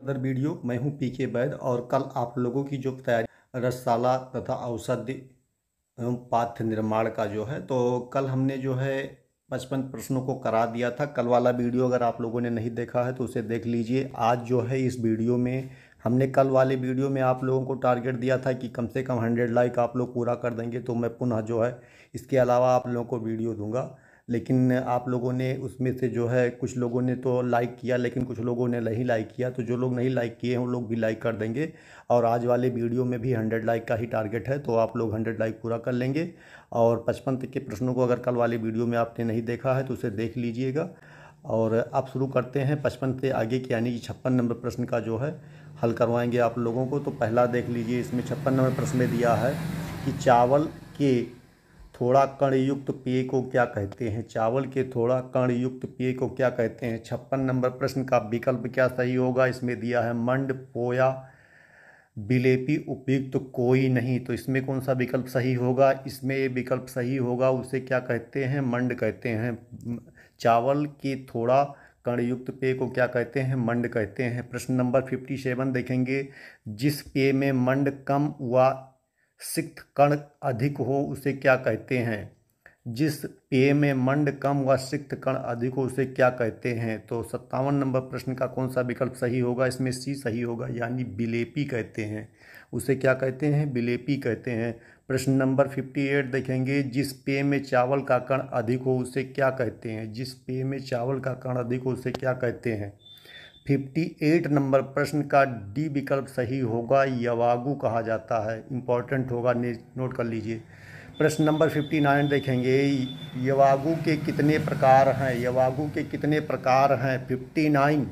Other video. मैं हूं पीके वैद और कल आप लोगों की जो तैयारी रसशाला तथा औषधि एवं पाठ्य निर्माण का जो है, तो कल हमने जो है 55 प्रश्नों को करा दिया था। कल वाला वीडियो अगर आप लोगों ने नहीं देखा है तो उसे देख लीजिए। आज जो है इस वीडियो में हमने कल वाले वीडियो में आप लोगों को टारगेट दिया था कि कम से कम 100 लाइक आप लोग पूरा कर देंगे, तो मैं पुनः जो है इसके अलावा आप लोगों को वीडियो दूंगा। लेकिन आप लोगों ने उसमें से जो है कुछ लोगों ने तो लाइक किया, लेकिन कुछ लोगों ने नहीं लाइक किया। तो जो लोग नहीं लाइक किए हैं वो लोग भी लाइक कर देंगे। और आज वाले वीडियो में भी 100 लाइक का ही टारगेट है, तो आप लोग 100 लाइक पूरा कर लेंगे। और 55 तक के प्रश्नों को अगर कल वाले वीडियो में आपने नहीं देखा है तो उसे देख लीजिएगा। और आप शुरू करते हैं 55 से आगे की, यानी कि 56 नंबर प्रश्न का जो है हल करवाएंगे आप लोगों को। तो पहला देख लीजिए, इसमें 56 नंबर प्रश्न में दिया है कि चावल के थोड़ा कणयुक्त पेय को क्या कहते हैं। चावल के थोड़ा कणयुक्त पेय को क्या कहते हैं। 56 नंबर प्रश्न का विकल्प क्या सही होगा। इसमें दिया है मंड, पोया, विलेपी, उपयुक्त कोई नहीं। तो इसमें कौन सा विकल्प सही होगा। इसमें ये विकल्प सही होगा, उसे क्या कहते हैं, मंड कहते हैं। चावल के थोड़ा कणयुक्त पेय को क्या कहते हैं, मंड कहते हैं। प्रश्न नंबर 57 देखेंगे, जिस पेय में मंड कम व सिक्त कण अधिक हो उसे क्या कहते हैं। जिस पेय में मंड कम व सिक्त कण अधिक हो उसे क्या कहते हैं। तो 57 नंबर प्रश्न का कौन सा विकल्प सही होगा। इसमें सी सही होगा, यानी विलेपी कहते हैं। उसे क्या कहते हैं, विलेपी कहते हैं। प्रश्न नंबर 58 देखेंगे, जिस पेय में चावल का कण अधिक हो उसे क्या कहते हैं। जिस पेय में चावल का कण अधिक हो उसे क्या कहते हैं। 58 नंबर प्रश्न का डी विकल्प सही होगा, यवागु कहा जाता है। इंपॉर्टेंट होगा, नोट कर लीजिए। प्रश्न नंबर 59 देखेंगे, यवागु के कितने प्रकार हैं। यवागु के कितने प्रकार हैं। 59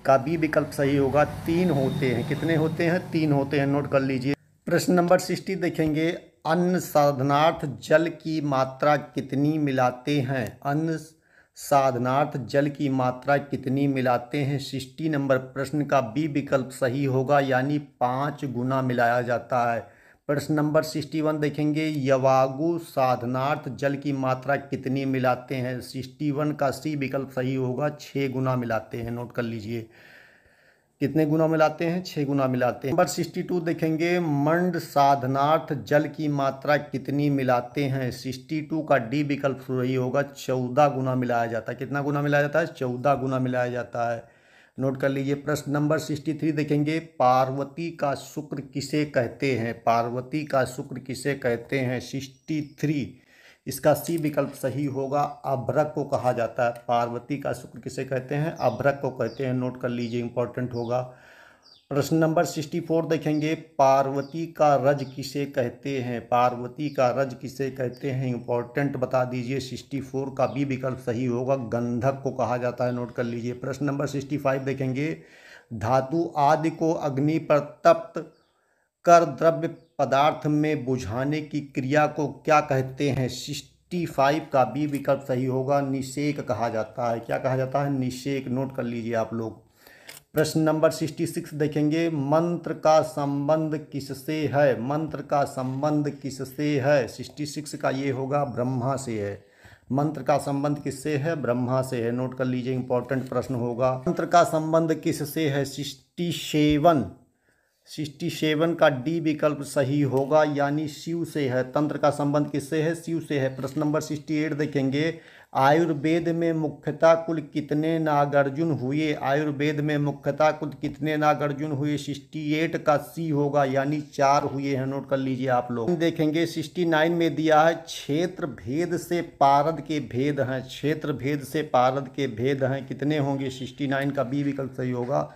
का बी विकल्प सही होगा, 3 होते हैं। कितने होते हैं, 3 होते हैं, नोट कर लीजिए। प्रश्न नंबर 60 देखेंगे, अन्न साधनार्थ जल की मात्रा कितनी मिलाते हैं। अन्न साधनार्थ जल की मात्रा कितनी मिलाते हैं। 60 नंबर प्रश्न का बी विकल्प सही होगा, यानी 5 गुना मिलाया जाता है। प्रश्न नंबर 61 देखेंगे, यवागु साधनार्थ जल की मात्रा कितनी मिलाते हैं। 61 का सी विकल्प सही होगा, 6 गुना मिलाते हैं। नोट कर लीजिए, कितने गुना मिलाते हैं, 6 गुना मिलाते हैं। नंबर 62 देखेंगे, मंड साधनार्थ जल की मात्रा कितनी मिलाते हैं। 62 का डी विकल्प सही होगा, 14 गुना मिलाया जाता है। कितना गुना मिलाया जाता है, 14 गुना मिलाया जाता है। नोट कर लीजिए। प्रश्न नंबर 63 देखेंगे, पार्वती का शुक्र किसे कहते हैं। पार्वती का शुक्र किसे कहते हैं। 63 इसका सी विकल्प सही होगा, अभ्रक को कहा जाता है। पार्वती का शुक्र किसे कहते हैं, अभ्रक को कहते हैं। नोट कर लीजिए, इंपॉर्टेंट होगा। प्रश्न नंबर 64 देखेंगे, पार्वती का रज किसे कहते हैं। पार्वती का रज किसे कहते हैं, इंपॉर्टेंट बता दीजिए। 64 का बी विकल्प सही होगा, गंधक को कहा जाता है। नोट कर लीजिए। प्रश्न नंबर 65 देखेंगे, धातु आदि को अग्नि पर तप्त कर द्रव्य पदार्थ में बुझाने की क्रिया को क्या कहते हैं। 65 का बी विकल्प सही होगा, निषेक कहा जाता है। क्या कहा जाता है, निषेक। नोट कर लीजिए आप लोग। प्रश्न नंबर 66 देखेंगे, मंत्र का संबंध किससे है। मंत्र का संबंध किससे है। 66 का ये होगा, ब्रह्मा से है। मंत्र का संबंध किससे है, ब्रह्मा से है। नोट कर लीजिए, इंपॉर्टेंट प्रश्न होगा। मंत्र का संबंध किससे है। 67 का डी विकल्प सही होगा, यानी शिव से है। तंत्र का संबंध किससे है, शिव से है। प्रश्न नंबर 68 देखेंगे, आयुर्वेद में मुख्यतः कुल कितने नागार्जुन हुए। आयुर्वेद में मुख्यतः कुल कितने नागार्जुन हुए। 68 का सी होगा, यानी 4 हुए हैं। नोट कर लीजिए आप लोग। देखेंगे 69 में दिया है, क्षेत्र भेद से पारद के भेद हैं। क्षेत्र भेद से पारद के भेद हैं, कितने होंगे। 69 का बी विकल्प सही होगा,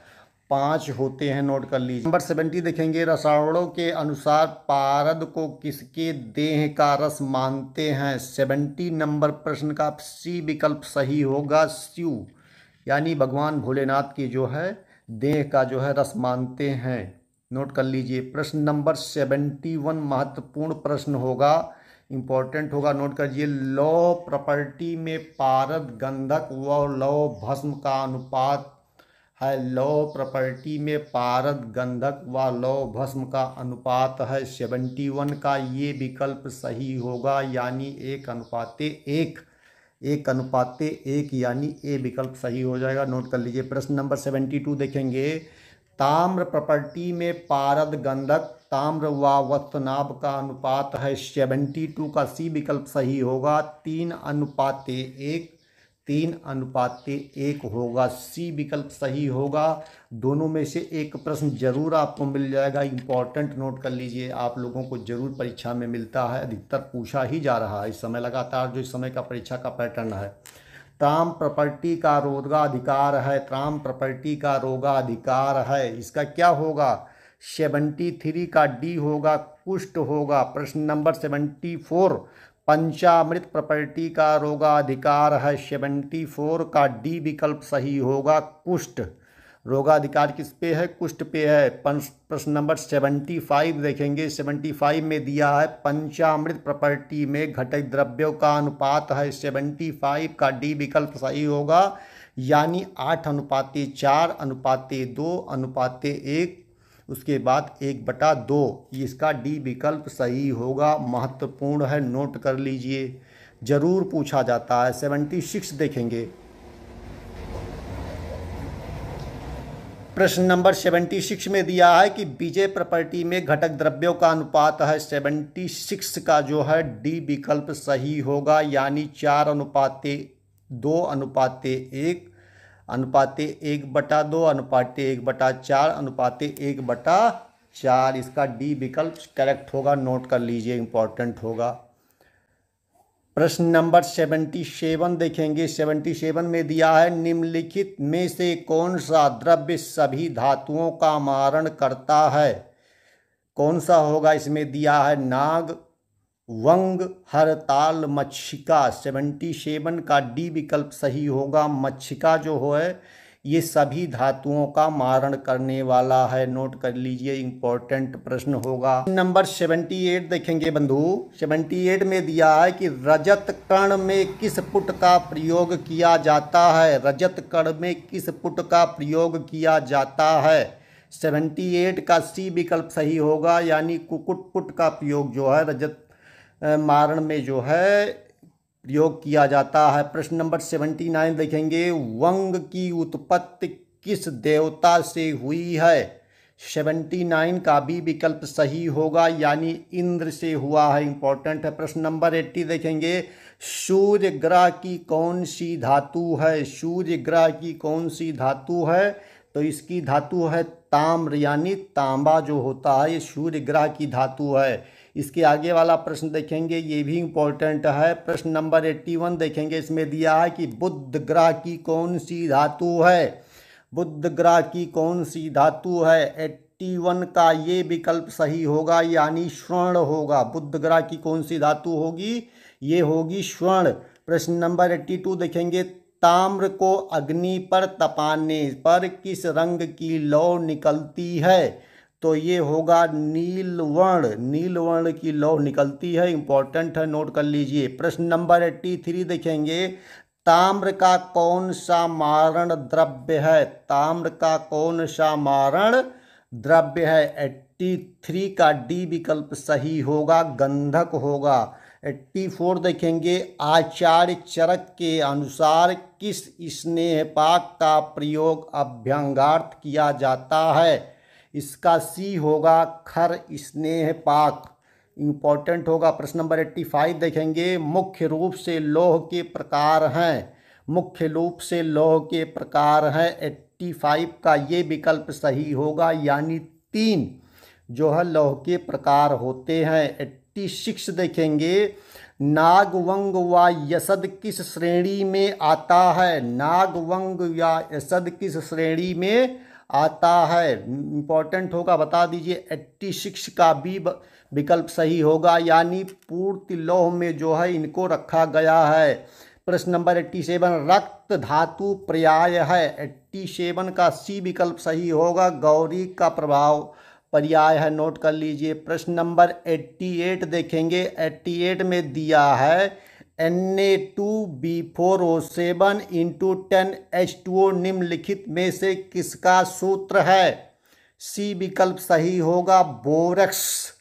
5 होते हैं। नोट कर लीजिए। नंबर 70 देखेंगे, रसायनों के अनुसार पारद को किसके देह का रस मानते हैं। 70 नंबर प्रश्न का सी विकल्प सही होगा, शिव, यानी भगवान भोलेनाथ की जो है देह का जो है रस मानते हैं। नोट कर लीजिए। प्रश्न नंबर 71 महत्वपूर्ण प्रश्न होगा, इंपॉर्टेंट होगा। नोट करिए, लौह प्रॉपर्टी में पारद गंधक व लौह भस्म का अनुपात है। लौह प्रॉपर्टी में पारद गंधक व लौह भस्म का अनुपात है 71 का ये विकल्प सही होगा, यानी 1:1। 1:1 यानी ए विकल्प सही हो जाएगा। नोट कर लीजिए। प्रश्न नंबर 72 देखेंगे, ताम्र प्रॉपर्टी में पारद गंधक ताम्र व वस्तुनाभ का अनुपात है 72 का सी विकल्प सही होगा। 3:1, 3:1 होगा, सी विकल्प सही होगा। दोनों में से एक प्रश्न जरूर आपको मिल जाएगा, इंपॉर्टेंट नोट कर लीजिए, आप लोगों को जरूर परीक्षा में मिलता है, अधिकतर पूछा ही जा रहा है इस समय लगातार, जो इस समय का परीक्षा का पैटर्न है। त्राम प्रॉपर्टी का रोगाधिकार है, त्राम प्रॉपर्टी का रोगाधिकार है, इसका क्या होगा? 73 का डी होगा, कुष्ठ होगा। प्रश्न नंबर 74 पंचामृत प्रॉपर्टी का रोगाधिकार है, 74 का डी विकल्प सही होगा, कुष्ठ। रोगाधिकार किस पे है? कुष्ठ पे है। प्रश्न नंबर 75 देखेंगे, 75 में दिया है पंचामृत प्रॉपर्टी में घटक द्रव्यों का अनुपात है, 75 का डी विकल्प सही होगा, यानी 8:4:2:1, उसके बाद 1/2, इसका डी विकल्प सही होगा। महत्वपूर्ण है, नोट कर लीजिए, जरूर पूछा जाता है। 76 देखेंगे, प्रश्न नंबर 76 में दिया है कि बीजे प्रॉपर्टी में घटक द्रव्यों का अनुपात है, 76 का जो है डी विकल्प सही होगा, यानी 4:2:1, 1/2, 1/4, इसका डी विकल्प करेक्ट होगा, नोट कर लीजिए, इंपॉर्टेंट होगा। प्रश्न नंबर 77 देखेंगे, 77 में दिया है निम्नलिखित में से कौन सा द्रव्य सभी धातुओं का मारण करता है? कौन सा होगा? इसमें दिया है नाग, वंग, हरताल, मच्छिका। 77 का डी विकल्प सही होगा। मच्छिका जो है ये सभी धातुओं का मारण करने वाला है, नोट कर लीजिए, इंपॉर्टेंट प्रश्न होगा। नंबर 78 देखेंगे बंधु, 78 में दिया है कि रजत कण में किस पुट का प्रयोग किया जाता है? रजत कण में किस पुट का प्रयोग किया जाता है? 78 का सी विकल्प सही होगा, यानी कुकुट पुट का प्रयोग जो है रजत मारण में जो है प्रयोग किया जाता है। प्रश्न नंबर 79 देखेंगे, वंग की उत्पत्ति किस देवता से हुई है? 79 का भी विकल्प सही होगा, यानी इंद्र से हुआ है, इंपॉर्टेंट है। प्रश्न नंबर 80 देखेंगे, सूर्य ग्रह की कौन सी धातु है? सूर्य ग्रह की कौन सी धातु है? तो इसकी धातु है ताम्र, यानी तांबा जो होता है ये सूर्य ग्रह की धातु है। इसके आगे वाला प्रश्न देखेंगे, ये भी इंपॉर्टेंट है। प्रश्न नंबर 81 देखेंगे, इसमें दिया है कि बुध ग्रह की कौन सी धातु है? बुध ग्रह की कौन सी धातु है? 81 का ये विकल्प सही होगा, यानी स्वर्ण होगा। बुध ग्रह की कौन सी धातु होगी? ये होगी स्वर्ण। प्रश्न नंबर 82 देखेंगे, ताम्र को अग्नि पर तपाने पर किस रंग की लौ निकलती है? तो ये होगा नीलवर्ण, नीलवर्ण की लौ निकलती है, इंपॉर्टेंट है, नोट कर लीजिए। प्रश्न नंबर 83 देखेंगे, ताम्र का कौन सा मारण द्रव्य है? ताम्र का कौन सा मारण द्रव्य है? 83 का डी विकल्प सही होगा, गंधक होगा। 84 देखेंगे, आचार्य चरक के अनुसार किस स्नेहपाक का प्रयोग अभ्यंगार्थ किया जाता है? इसका सी होगा, खर स्नेहपाक, इंपॉर्टेंट होगा। प्रश्न नंबर 85 देखेंगे, मुख्य रूप से लौह के प्रकार हैं, मुख्य रूप से लौह के प्रकार हैं। 85 का ये विकल्प सही होगा, यानी 3 जो है लौह के प्रकार होते हैं। 86 देखेंगे, नागवंग व यसद किस श्रेणी में आता है? नागवंग या यसद किस श्रेणी में आता है? इंपॉर्टेंट होगा, बता दीजिए। 86 का भी विकल्प सही होगा, यानी पूर्ति लौह में जो है इनको रखा गया है। प्रश्न नंबर 87, रक्त धातु पर्याय है। 87 का सी विकल्प सही होगा, गौरी का प्रभाव पर्याय है, नोट कर लीजिए। प्रश्न नंबर 88 देखेंगे, 88 में दिया है Na2B4O7 × 10H2O निम्नलिखित में से किसका सूत्र है? सी विकल्प सही होगा, बोरक्स,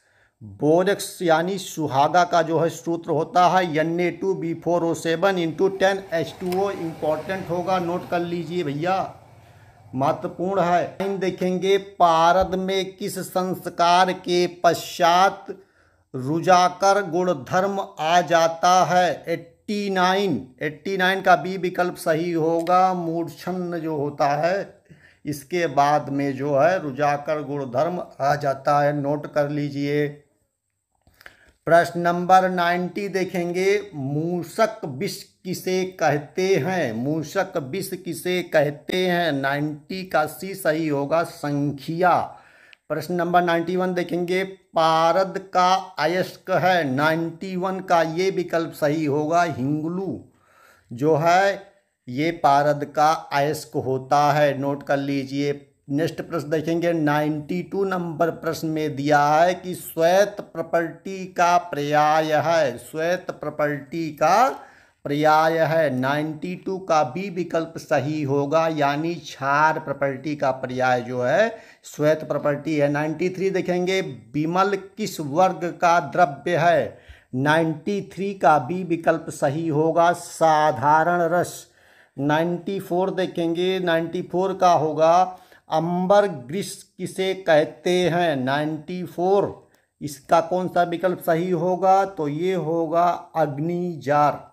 बोरक्स यानी सुहागा का जो है सूत्र होता है Na2B4O7 × 10H2O, इंपॉर्टेंट होगा, नोट कर लीजिए भैया। महत्वपूर्ण है। देखेंगे पारद में किस संस्कार के पश्चात रुजाकर गुणधर्म आ जाता है? 89 का बी विकल्प सही होगा। मूर्छन जो होता है इसके बाद में जो है रुजाकर गुणधर्म आ जाता है, नोट कर लीजिए। प्रश्न नंबर 90 देखेंगे, मूषक विष किसे कहते हैं? मूषक विष किसे कहते हैं? 90 का सी सही होगा, संख्या। प्रश्न नंबर 91 देखेंगे, पारद का अयस्क है? 91 का ये विकल्प सही होगा, हिंगलू जो है ये पारद का अयस्क होता है, नोट कर लीजिए। नेक्स्ट प्रश्न देखेंगे, 92 नंबर प्रश्न में दिया है कि श्वेत प्रॉपर्टी का पर्याय है। श्वेत प्रॉपर्टी का पर्याय है, 92 का बी विकल्प सही होगा, यानी क्षार प्रॉपर्टी का पर्याय जो है श्वेत प्रॉपर्टी है। 93 देखेंगे, विमल किस वर्ग का द्रव्य है? 93 का बी विकल्प सही होगा, साधारण रस। 94 देखेंगे, 94 का होगा, अंबर ग्रीस किसे कहते हैं? 94 इसका कौन सा विकल्प सही होगा? तो ये होगा अग्निजार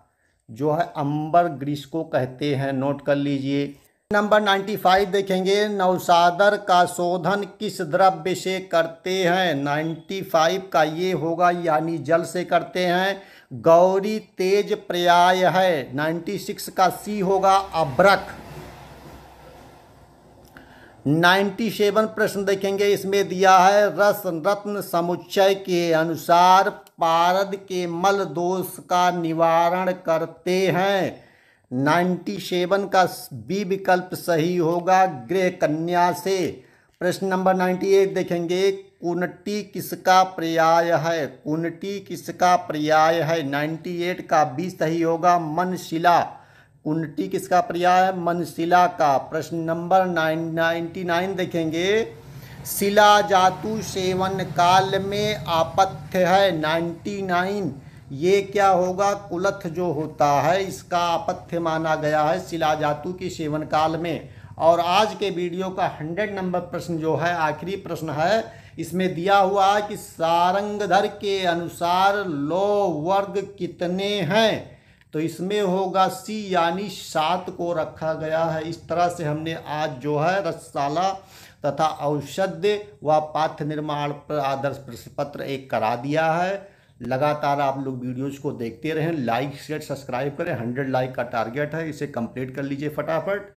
जो है अंबर ग्रीस को कहते हैं, नोट कर लीजिए। नंबर 95 देखेंगे, नौसादर का शोधन किस द्रव्य से करते हैं? 95 का ये होगा, यानी जल से करते हैं। गौरी तेज पर्याय है, 96 का सी होगा, अभ्रक। 97 प्रश्न देखेंगे, इसमें दिया है रस रत्न समुच्चय के अनुसार पारद के मल दोष का निवारण करते हैं। 97 का बी विकल्प सही होगा, गृह कन्या से। प्रश्न नंबर 98 देखेंगे, कुंटी किसका पर्याय है? कुंटी किसका पर्याय है? 98 का बी सही होगा, मनशिला। कुंटी किसका पर्याय है? मनशिला का। प्रश्न नंबर 99 देखेंगे, शिला जातु सेवन काल में आपत्य है। 99 ये क्या होगा? कुलथ जो होता है इसका आपत्य माना गया है शिला जातु के सेवन काल में। और आज के वीडियो का 100 नंबर प्रश्न जो है आखिरी प्रश्न है, इसमें दिया हुआ है कि सारंगधर के अनुसार लौ वर्ग कितने हैं? तो इसमें होगा सी, यानी 7 को रखा गया है। इस तरह से हमने आज जो है रसशाला तथा औषधि व पाठ्य निर्माण पर आदर्श प्रश्न पत्र एक करा दिया है। लगातार आप लोग वीडियोज को देखते रहें, लाइक शेयर सब्सक्राइब करें। 100 लाइक का टारगेट है, इसे कंप्लीट कर लीजिए फटाफट।